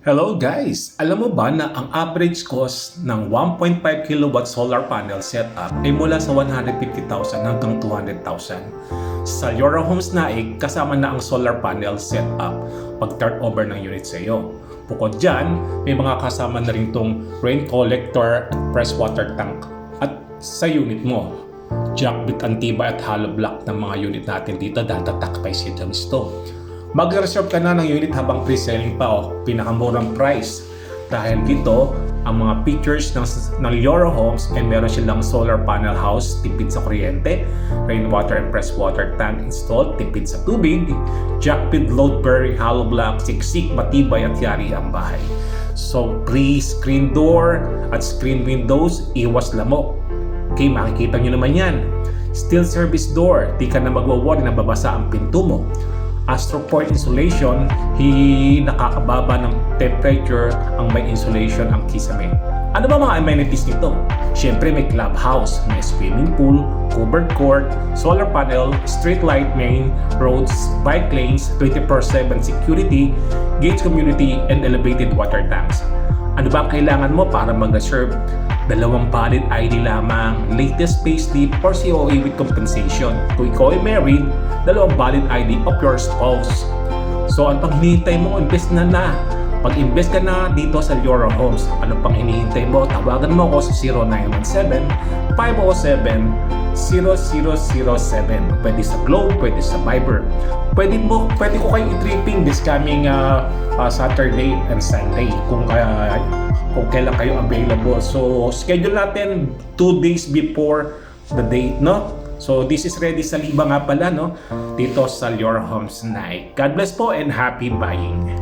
Hello guys! Alam mo ba na ang average cost ng 1.5 kilowatt solar panel setup ay mula sa 150,000 hanggang 200,000? Sa Yora Homes Naik, kasama na ang solar panel setup pag turn over ng unit sa iyo. Bukod dyan, may mga kasama na rin itong rain collector at fresh water tank at sa unit mo. Jackbit antibay at hollow block ng mga unit natin dito dahil tatakpay si Jamsto. Mag-reserve ka na ng unit habang pre-selling pa o pinakamurang price. Dahil dito, ang mga features ng Yora Homes ay meron silang solar panel house, tipid sa kuryente, rainwater and fresh water tank installed, tipid sa tubig, jackpit load bearing hollow block, siksik, matibay at yari ang bahay. So, pre-screen door at screen windows, iwas lamok. Okay, makikita nyo naman yan. Steel service door, di ka na magwaworry na babasa ang pinto mo. Astroport insulation, nakakababa ng temperature ang may insulation ang kisame. Ano ba mga amenities nito? Siyempre may clubhouse, may swimming pool, covered court, solar panel, street light main, roads, bike lanes, 24/7 security, gated community, and elevated water tanks. Ano ba ang kailangan mo para mag-reserve? 2 valid ID lamang, latest payslip or COA with compensation. Kung ikaw ay married, 2 valid ID of your spouse. So, ang pang hinihintay mo, invest na. Pag-invest ka na dito sa Yora Homes, ano pang hinihintay mo? Tawagan mo ako sa 0917-507-0007. Pwede sa Globe, pwede sa Viber. Pwede ko kayo i-tripping this coming Saturday and Sunday kung kailan kayo available. So, schedule natin 2 days before the date, no? So, this is ready sa Liba nga pala, no? Dito sa Yora Homes Naik. God bless po and happy buying!